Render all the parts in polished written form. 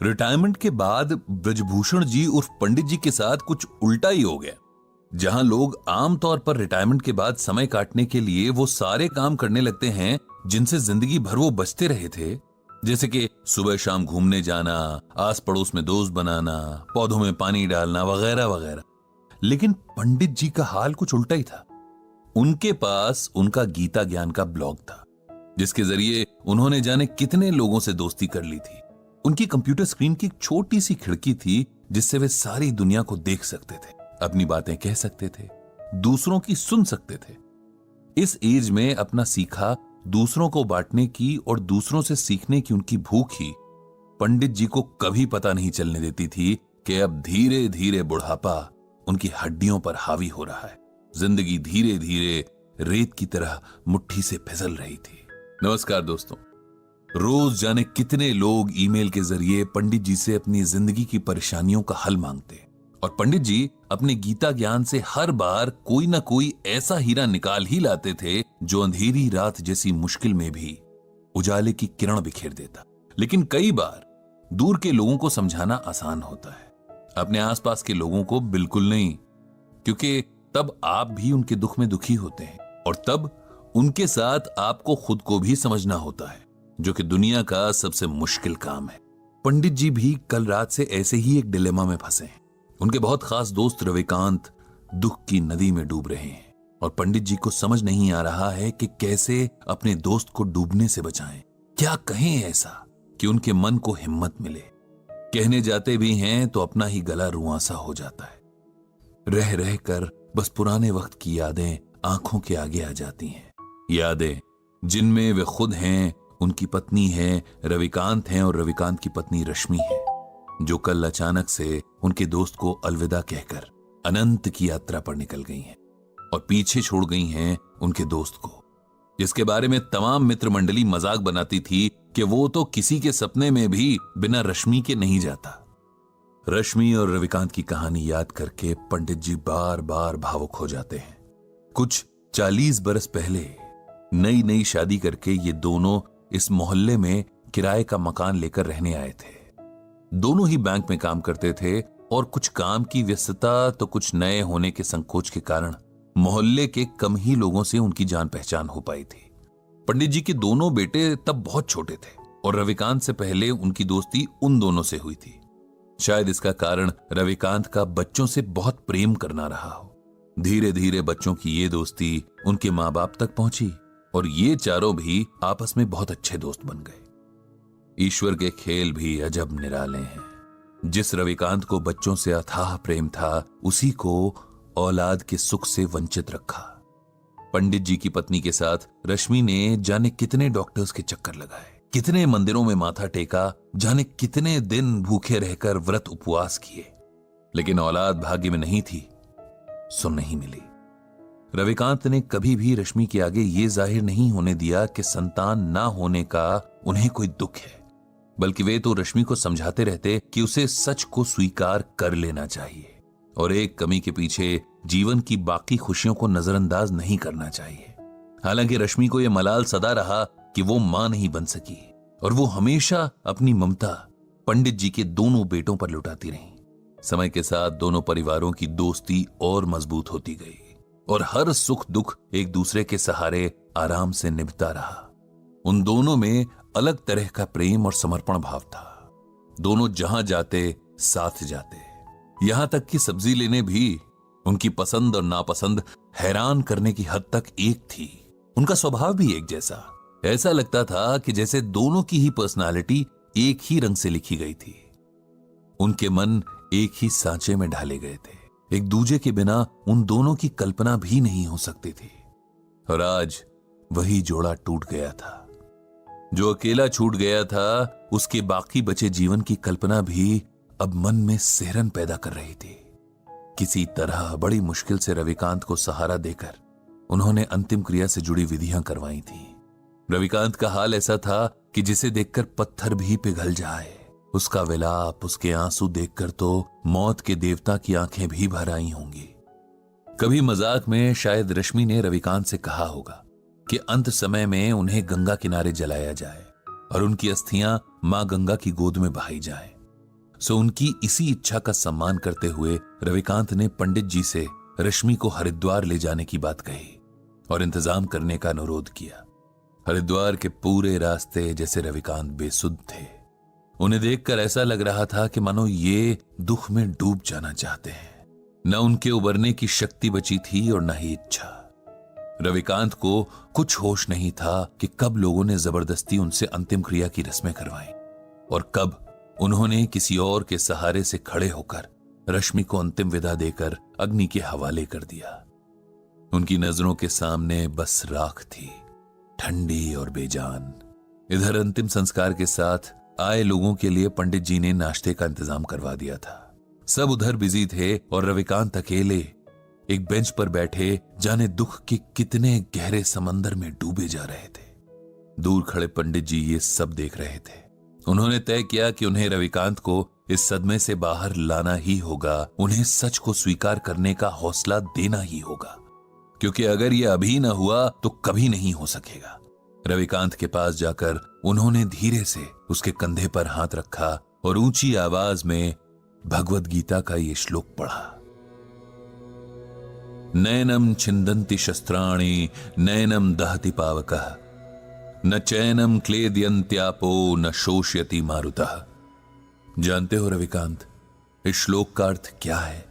Retirement के बाद ब्रजभूषण जी उर्फ पंडित जी के साथ कुछ उल्टा ही हो गया। जहां लोग आमतौर पर रिटायरमेंट के बाद समय काटने के लिए वो सारे काम करने लगते हैं जिनसे जिंदगी भर वो बचते रहे थे, जैसे कि सुबह शाम घूमने जाना, आस पड़ोस में दोस्त बनाना, पौधों में पानी डालना वगैरह वगैरह। लेकिन पंडित जी का हाल कुछ उल्टा ही था। उनके पास उनका गीता ज्ञान का ब्लॉग था, जिसके जरिए उन्होंने जाने कितने लोगों से दोस्ती कर ली थी। उनकी कंप्यूटर स्क्रीन की एक छोटी सी खिड़की थी जिससे वे सारी दुनिया को देख सकते थे, अपनी बातें कह सकते थे, दूसरों की सुन सकते थे। इस एज में अपना सीखा दूसरों को बांटने की और दूसरों से सीखने की उनकी भूख ही पंडित जी को कभी पता नहीं चलने देती थी कि अब धीरे धीरे बुढ़ापा उनकी हड्डियों पर हावी हो रहा है। जिंदगी धीरे धीरे रेत की तरह मुट्ठी से फिसल रही थी। नमस्कार दोस्तों, रोज जाने कितने लोग ईमेल के जरिए पंडित जी से अपनी जिंदगी की परेशानियों का हल मांगते, और पंडित जी अपने गीता ज्ञान से हर बार कोई ना कोई ऐसा हीरा निकाल ही लाते थे जो अंधेरी रात जैसी मुश्किल में भी उजाले की किरण बिखेर देता। लेकिन कई बार दूर के लोगों को समझाना आसान होता है, अपने आसपास के लोगों को बिल्कुल नहीं, क्योंकि तब आप भी उनके दुख में दुखी होते हैं और तब उनके साथ आपको खुद को भी समझना होता है, जो कि दुनिया का सबसे मुश्किल काम है। पंडित जी भी कल रात से ऐसे ही एक डिलेमा में फंसे हैं। उनके बहुत खास दोस्त रविकांत दुख की नदी में डूब रहे हैं और पंडित जी को समझ नहीं आ रहा है कि कैसे अपने दोस्त को डूबने से बचाएं। क्या कहें ऐसा कि उनके मन को हिम्मत मिले। कहने जाते भी हैं तो अपना ही गला रुआंसा हो जाता है। रह रह कर बस पुराने वक्त की यादें आंखों के आगे आ जाती हैं। यादें जिनमें वे खुद हैं, उनकी पत्नी है रविकांत हैं और रविकांत की पत्नी रश्मि है, जो कल अचानक से उनके दोस्त को अलविदा कहकर अनंत की यात्रा पर निकल गई हैं और पीछे छोड़ गई हैं उनके दोस्त को, जिसके बारे में तमाम मित्र मंडली मजाक बनाती थी कि वो तो किसी के सपने में भी बिना रश्मि के नहीं जाता। रश्मि और रविकांत की कहानी याद करके पंडित जी बार बार भावुक हो जाते हैं। कुछ 40 बरस पहले नई नई शादी करके ये दोनों इस मोहल्ले में किराए का मकान लेकर रहने आए थे। दोनों ही बैंक में काम करते थे और कुछ काम की व्यस्तता तो कुछ नए होने के संकोच के कारण मोहल्ले के कम ही लोगों से उनकी जान पहचान हो पाई थी। पंडित जी के दोनों बेटे तब बहुत छोटे थे और रविकांत से पहले उनकी दोस्ती उन दोनों से हुई थी। शायद इसका कारण रविकांत का बच्चों से बहुत प्रेम करना रहा हो। धीरे धीरे बच्चों की ये दोस्ती उनके माँ बाप तक पहुंची और ये चारों भी आपस में बहुत अच्छे दोस्त बन गए। ईश्वर के खेल भी अजब निराले हैं। जिस रविकांत को बच्चों से अथाह प्रेम था, उसी को औलाद के सुख से वंचित रखा। पंडित जी की पत्नी के साथ रश्मि ने जाने कितने डॉक्टर्स के चक्कर लगाए, कितने मंदिरों में माथा टेका, जाने कितने दिन भूखे रहकर व्रत उपवास किए, लेकिन औलाद भाग्य में नहीं थी, सो नहीं मिली। रविकांत ने कभी भी रश्मि के आगे ये जाहिर नहीं होने दिया कि संतान ना होने का उन्हें कोई दुख है, बल्कि वे तो रश्मि को समझाते रहते कि उसे सच को स्वीकार कर लेना चाहिए और एक कमी के पीछे जीवन की बाकी खुशियों को नजरअंदाज नहीं करना चाहिए। हालांकि रश्मि को यह मलाल सदा रहा कि वो मां नहीं बन सकी और वो हमेशा अपनी ममता पंडित जी के दोनों बेटों पर लुटाती रही। समय के साथ दोनों परिवारों की दोस्ती और मजबूत होती गई और हर सुख दुख एक दूसरे के सहारे आराम से निभता रहा। उन दोनों में अलग तरह का प्रेम और समर्पण भाव था। दोनों जहां जाते साथ जाते, यहां तक कि सब्जी लेने भी उनकी पसंद और नापसंद हैरान करने की हद तक एक थी। उनका स्वभाव भी एक जैसा। ऐसा लगता था कि जैसे दोनों की ही पर्सनालिटी एक ही रंग से लिखी गई थी। उनके मन एक ही सांचे में ढाले गए थे। एक दूजे के बिना उन दोनों की कल्पना भी नहीं हो सकती थी। और आज वही जोड़ा टूट गया था। जो अकेला छूट गया था, उसके बाकी बचे जीवन की कल्पना भी अब मन में सिहरन पैदा कर रही थी। किसी तरह बड़ी मुश्किल से रविकांत को सहारा देकर उन्होंने अंतिम क्रिया से जुड़ी विधियां करवाई थी। रविकांत का हाल ऐसा था कि जिसे देखकर पत्थर भी पिघल जाए। उसका विलाप, उसके आंसू देखकर तो मौत के देवता की आंखें भी भर आई होंगी। कभी मजाक में शायद रश्मि ने रविकांत से कहा होगा कि अंत समय में उन्हें गंगा किनारे जलाया जाए और उनकी अस्थियां मां गंगा की गोद में बहाई जाए। सो उनकी इसी इच्छा का सम्मान करते हुए रविकांत ने पंडित जी से रश्मि को हरिद्वार ले जाने की बात कही और इंतजाम करने का अनुरोध किया। हरिद्वार के पूरे रास्ते जैसे रविकांत बेसुध थे। उन्हें देखकर ऐसा लग रहा था कि मानो ये दुख में डूब जाना चाहते हैं। न उनके उबरने की शक्ति बची थी और न ही इच्छा। रविकांत को कुछ होश नहीं था कि कब लोगों ने जबरदस्ती उनसे अंतिम क्रिया की रस्में करवाई और कब उन्होंने किसी और के सहारे से खड़े होकर रश्मि को अंतिम विदा देकर अग्नि के हवाले कर दिया। उनकी नजरों के सामने बस राख थी, ठंडी और बेजान। इधर अंतिम संस्कार के साथ आए लोगों के लिए पंडित जी ने नाश्ते का इंतजाम करवा दिया था। सब उधर बिजी थे और रविकांत अकेले एक बेंच पर बैठे जाने दुख के कितने गहरे समंदर में डूबे जा रहे थे। दूर खड़े पंडित जी ये सब देख रहे थे। उन्होंने तय किया कि उन्हें रविकांत को इस सदमे से बाहर लाना ही होगा, उन्हें सच को स्वीकार करने का हौसला देना ही होगा, क्योंकि अगर यह अभी न हुआ तो कभी नहीं हो सकेगा। रविकांत के पास जाकर उन्होंने धीरे से उसके कंधे पर हाथ रखा और ऊंची आवाज में भगवद गीता का ये श्लोक पढ़ा। नैनम छिंदन्ति शस्त्राणि नैनम दहति पावकः न चैनम क्लेदयन्त्यापो न शोष्यति मारुतः। जानते हो रविकांत, इस श्लोक का अर्थ क्या है?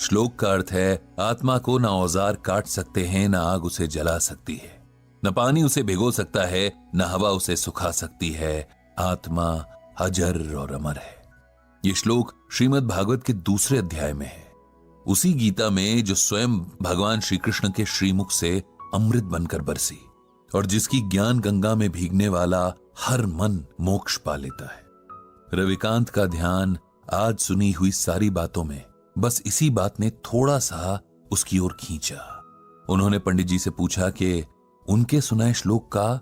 श्लोक का अर्थ है, आत्मा को न औजार काट सकते हैं, न आग उसे जला सकती है, न पानी उसे भिगो सकता है, न हवा उसे सुखा सकती है। आत्मा अजर और अमर है। यह श्लोक श्रीमद् भागवत के दूसरे अध्याय में है, उसी गीता में जो स्वयं भगवान श्री कृष्ण के श्रीमुख से अमृत बनकर बरसी और जिसकी ज्ञान गंगा में भीगने वाला हर मन मोक्ष पा लेता है। रविकांत का ध्यान आज सुनी हुई सारी बातों में बस इसी बात ने थोड़ा सा उसकी ओर खींचा। उन्होंने पंडित जी से पूछा कि उनके सुनाए श्लोक का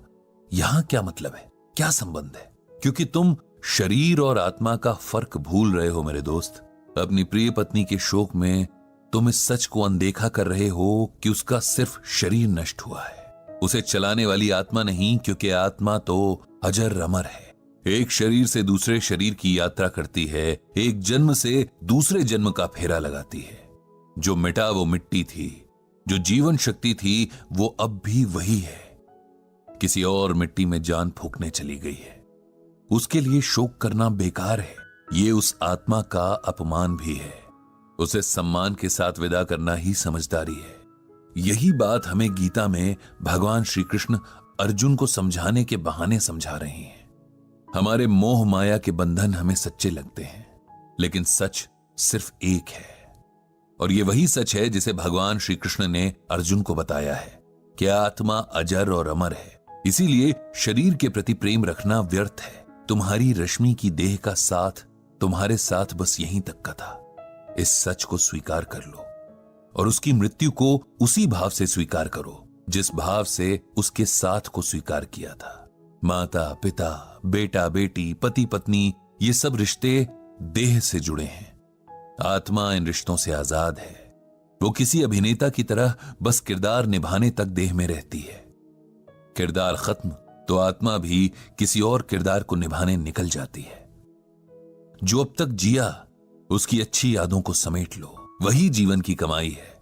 यहां क्या मतलब है, क्या संबंध है? क्योंकि तुम शरीर और आत्मा का फर्क भूल रहे हो मेरे दोस्त। अपनी प्रिय पत्नी के शोक में तुम इस सच को अनदेखा कर रहे हो कि उसका सिर्फ शरीर नष्ट हुआ है, उसे चलाने वाली आत्मा नहीं, क्योंकि आत्मा तो अजर अमर है। एक शरीर से दूसरे शरीर की यात्रा करती है, एक जन्म से दूसरे जन्म का फेरा लगाती है। जो मिटा वो मिट्टी थी, जो जीवन शक्ति थी वो अब भी वही है, किसी और मिट्टी में जान फूंकने चली गई है। उसके लिए शोक करना बेकार है, ये उस आत्मा का अपमान भी है। उसे सम्मान के साथ विदा करना ही समझदारी है। यही बात हमें गीता में भगवान श्री कृष्ण अर्जुन को समझाने के बहाने समझा रहे हैं। हमारे मोह माया के बंधन हमें सच्चे लगते हैं, लेकिन सच सिर्फ एक है, और ये वही सच है जिसे भगवान श्री कृष्ण ने अर्जुन को बताया है कि आत्मा अजर और अमर है। इसीलिए शरीर के प्रति प्रेम रखना व्यर्थ है। तुम्हारी रश्मि की देह का साथ तुम्हारे साथ बस यहीं तक का था। इस सच को स्वीकार कर लो और उसकी मृत्यु को उसी भाव से स्वीकार करो जिस भाव से उसके साथ को स्वीकार किया था। माता पिता, बेटा बेटी, पति पत्नी, ये सब रिश्ते देह से जुड़े हैं। आत्मा इन रिश्तों से आजाद है। वो किसी अभिनेता की तरह बस किरदार निभाने तक देह में रहती है। किरदार खत्म तो आत्मा भी किसी और किरदार को निभाने निकल जाती है। जो अब तक जिया उसकी अच्छी यादों को समेट लो, वही जीवन की कमाई है।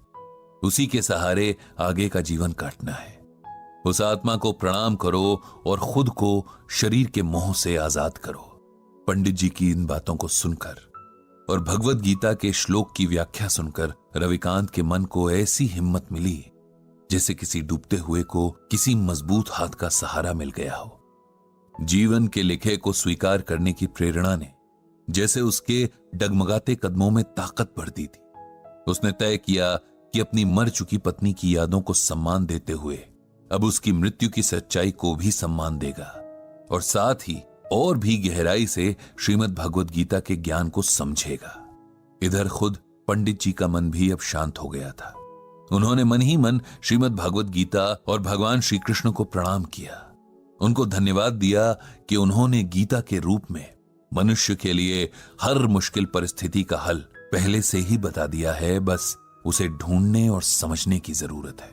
उसी के सहारे आगे का जीवन काटना है। उस आत्मा को प्रणाम करो और खुद को शरीर के मोह से आजाद करो। पंडित जी की इन बातों को सुनकर और भगवद गीता के श्लोक की व्याख्या सुनकर रविकांत के मन को ऐसी हिम्मत मिली जैसे किसी डूबते हुए को किसी मजबूत हाथ का सहारा मिल गया हो। जीवन के लिखे को स्वीकार करने की प्रेरणा ने जैसे उसके डगमगाते कदमों में ताकत भर दी थी। उसने तय किया कि अपनी मर चुकी पत्नी की यादों को सम्मान देते हुए अब उसकी मृत्यु की सच्चाई को भी सम्मान देगा और साथ ही और भी गहराई से श्रीमद् भगवद गीता के ज्ञान को समझेगा। इधर खुद पंडित जी का मन भी अब शांत हो गया था। उन्होंने मन ही मन श्रीमद् भगवद गीता और भगवान श्री कृष्ण को प्रणाम किया। उनको धन्यवाद दिया कि उन्होंने गीता के रूप में मनुष्य के लिए हर मुश्किल परिस्थिति का हल पहले से ही बता दिया है, बस उसे ढूंढने और समझने की जरूरत है।